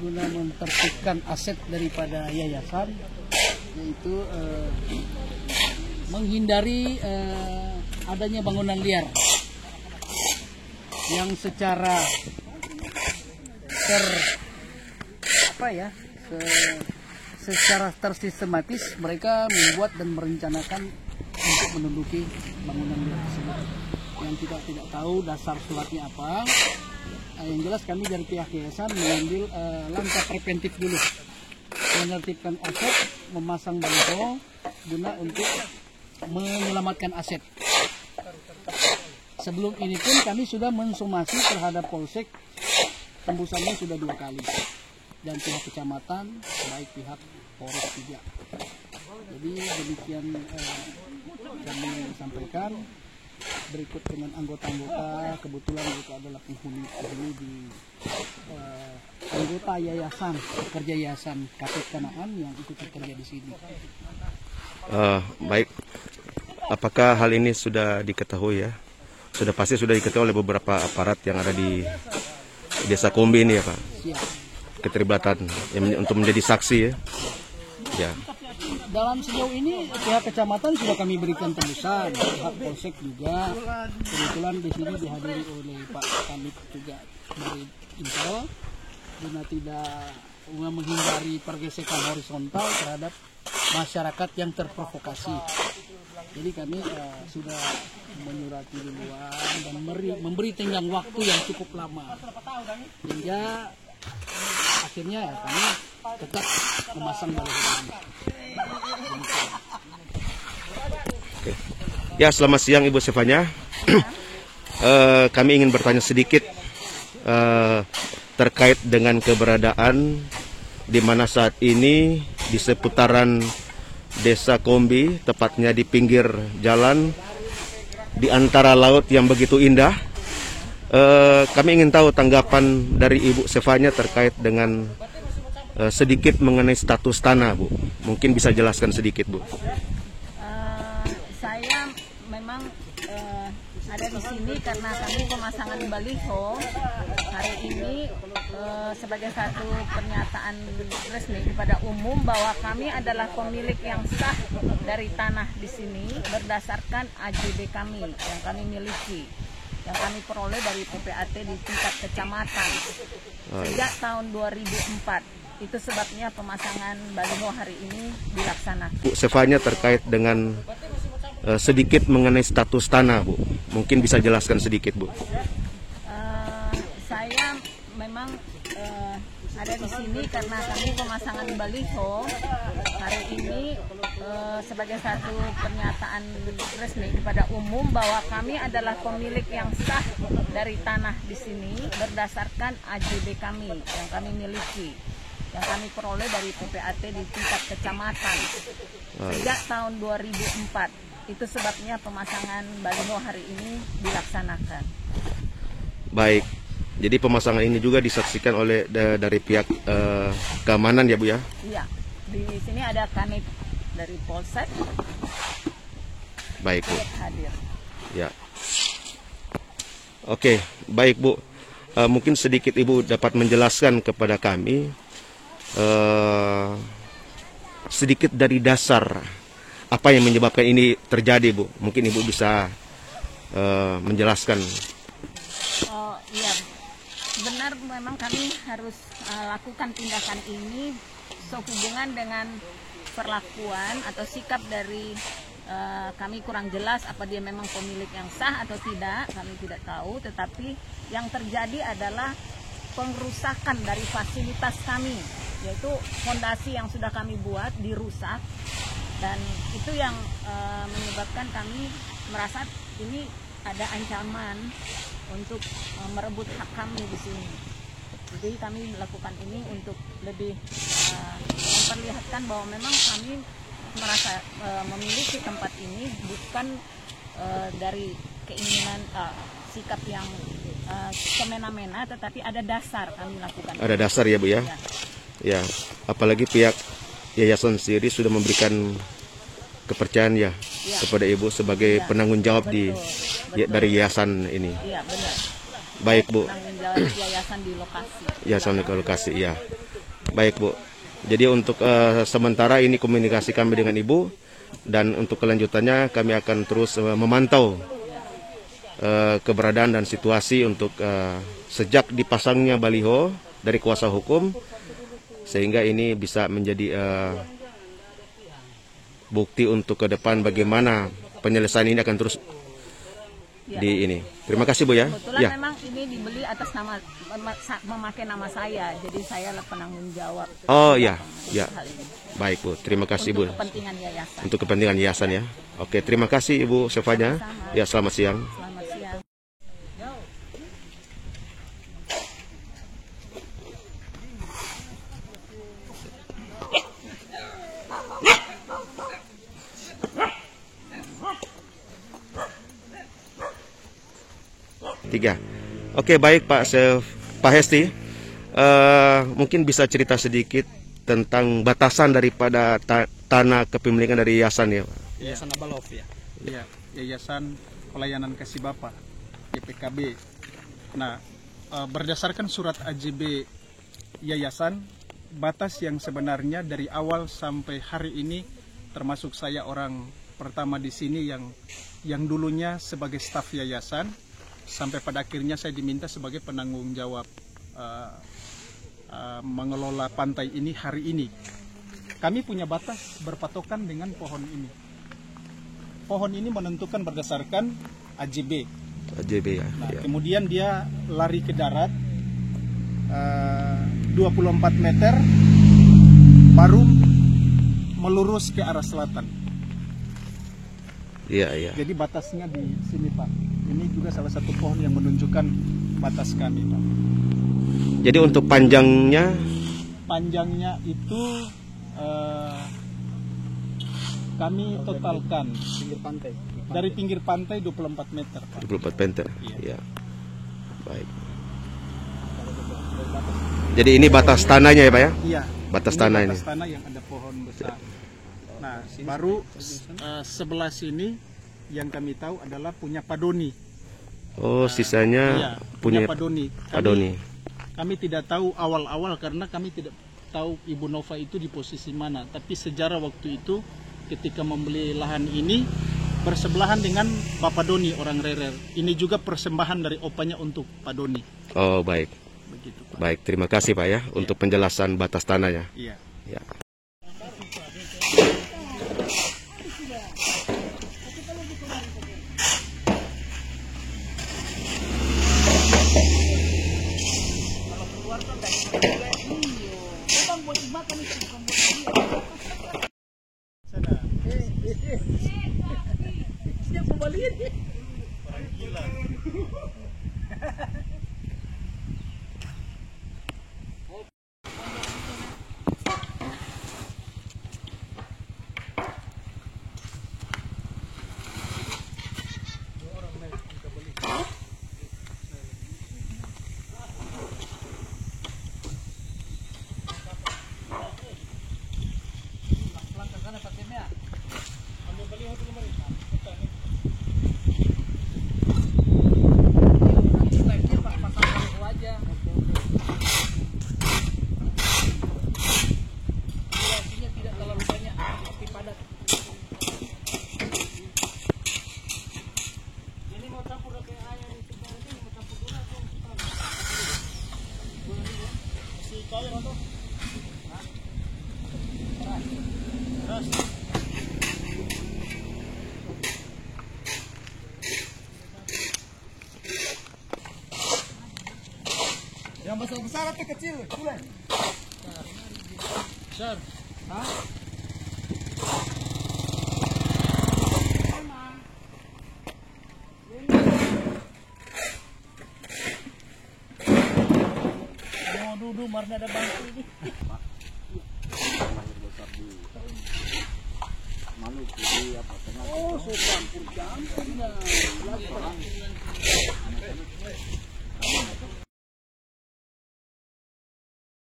guna menertibkan aset daripada yayasan, yaitu menghindari adanya bangunan liar yang secara secara tersistematis mereka membuat dan merencanakan untuk menduduki bangunan liar tersebut. Yang kita tidak tahu dasar suratnya apa. Yang jelas kami dari pihak yayasan mengambil langkah preventif dulu, menertibkan aset, memasang baliho guna untuk menyelamatkan aset. Sebelum ini pun kami sudah mensomasi terhadap Polsek, tembusannya sudah 2 kali, dan pihak kecamatan baik pihak Polres juga. Jadi demikian kami sampaikan. Berikut dengan anggota-anggota, kebetulan itu adalah penghuni di anggota yayasan, pekerja yayasan KP Kanaan yang ikut bekerja di sini. Baik, apakah hal ini sudah diketahui ya? Sudah pasti sudah diketahui oleh beberapa aparat yang ada di Desa Kombi ini ya Pak? Siap. Keterlibatan untuk menjadi saksi ya? Ya. Dalam sejauh ini pihak kecamatan sudah kami berikan tembusan, pihak Polsek juga. Kebetulan di sini dihadiri oleh Pak Kanit juga dari Intel, guna tidak menghindari pergesekan horizontal terhadap masyarakat yang terprovokasi. Jadi kami sudah menyurati duluan dan memberi tenggang waktu yang cukup lama, hingga akhirnya kami tetap memasang baliho ini. Oke. Ya, selamat siang Ibu Sefanya. Kami ingin bertanya sedikit terkait dengan keberadaan di mana saat ini di seputaran Desa Kombi, tepatnya di pinggir jalan di antara laut yang begitu indah. Kami ingin tahu tanggapan dari Ibu Sefanya terkait dengan sedikit mengenai status tanah, Bu. Mungkin bisa jelaskan sedikit, Bu. Saya memang ada di sini karena kami pemasangan baliho hari ini sebagai satu pernyataan resmi kepada umum bahwa kami adalah pemilik yang sah dari tanah di sini berdasarkan AJB kami yang kami miliki, yang kami peroleh dari PPAT di tingkat kecamatan sejak tahun 2004. Itu sebabnya pemasangan baliho hari ini dilaksanakan. Bu Sefanya terkait dengan sedikit mengenai status tanah, Bu. Mungkin bisa jelaskan sedikit, Bu. Saya memang ada di sini karena kami pemasangan baliho hari ini sebagai satu pernyataan resmi kepada umum bahwa kami adalah pemilik yang sah dari tanah di sini berdasarkan AJB kami yang kami miliki, yang kami peroleh dari PPAT di tingkat kecamatan sejak tahun 2004. Itu sebabnya pemasangan baliho hari ini dilaksanakan. Baik, jadi pemasangan ini juga disaksikan oleh dari pihak keamanan ya Bu ya? Iya, di sini ada Kanit dari Polsek. Baik Bu. Hadir. Ya. Oke, baik Bu. Mungkin sedikit Ibu dapat menjelaskan kepada kami sedikit dari dasar apa yang menyebabkan ini terjadi, Bu. Mungkin Ibu bisa menjelaskan. Oh iya, benar memang kami harus lakukan tindakan ini sehubungan dengan perlakuan atau sikap dari kami kurang jelas apa dia memang pemilik yang sah atau tidak, kami tidak tahu. Tetapi yang terjadi adalah pengrusakan dari fasilitas kami, yaitu fondasi yang sudah kami buat dirusak, dan itu yang menyebabkan kami merasa ini ada ancaman untuk merebut hak kami di sini. Jadi kami melakukan ini untuk lebih memperlihatkan bahwa memang kami merasa memiliki tempat ini bukan dari keinginan sikap yang semena-mena, tetapi ada dasar kami lakukan. Ada dasar ya Bu ya? Ya, apalagi pihak yayasan sendiri sudah memberikan kepercayaan ya kepada Ibu sebagai penanggung jawab dari yayasan ini. Iya benar. Baik, Bu. penanggung jawab yayasan di lokasi. Ya, sampai ke lokasi, ya. Baik, Bu. Jadi untuk sementara ini komunikasi kami dengan Ibu, dan untuk kelanjutannya kami akan terus memantau keberadaan dan situasi untuk sejak dipasangnya baliho dari kuasa hukum, sehingga ini bisa menjadi bukti untuk ke depan bagaimana penyelesaian ini akan terus di ini. Terima kasih, Bu, ya. Kebetulan Ya. memang ini dibeli atas nama memakai nama saya, jadi saya lah penanggung jawab. Oh, ya, ya. Hal ini. Baik, Bu. Terima kasih, Bu. Untuk kepentingan yayasan. Untuk kepentingan yayasan, ya. Oke, terima kasih, Ibu Sefanya. Sama-sama. Ya, selamat siang. Selamat siang. Tiga. Oke, baik, Pak Hesti. Mungkin bisa cerita sedikit tentang batasan daripada tanah kepemilikan dari yayasan, ya, Pak. Yayasan Abalov, ya. Iya, Yayasan Pelayanan Kasih Bapa, YPKB. Nah, berdasarkan surat AJB yayasan, batas yang sebenarnya dari awal sampai hari ini, termasuk saya orang pertama di sini yang dulunya sebagai staf yayasan, sampai pada akhirnya saya diminta sebagai penanggung jawab mengelola pantai ini hari ini. Kami punya batas berpatokan dengan pohon ini. Pohon ini menentukan berdasarkan AJB. AJB, ya. Nah, Ya. kemudian dia lari ke darat 24 meter, baru melurus ke arah selatan. Iya, iya. Jadi batasnya di sini, Pak. Ini juga salah satu pohon yang menunjukkan batas kami, Pak. Jadi untuk panjangnya Panjangnya itu kami totalkan dari pinggir pantai 24 meter, Pak. 24 meter. Iya. Ya. Baik. Jadi ini batas tanahnya, ya, Pak, ya? Iya. Batas tanah ini. Batas tanah yang ada pohon besar. Nah, baru sebelah sini yang kami tahu adalah punya Pak Doni. Oh, sisanya Iya, punya Pak Doni. Pak Doni. Kami tidak tahu awal-awal karena kami tidak tahu Ibu Nova itu di posisi mana. Tapi sejarah waktu itu ketika membeli lahan ini bersebelahan dengan Bapak Doni orang Rerer. Ini juga persembahan dari opanya untuk Pak Doni. Oh, baik. Begitu, Pak. Baik, terima kasih, Pak, ya, untuk penjelasan batas tanahnya. Iya. Ya. Yang besar-besar atau kecil? Boleh. Besar. Hah? Mau duduk marna ada bangku ini. Oh, sudah campur.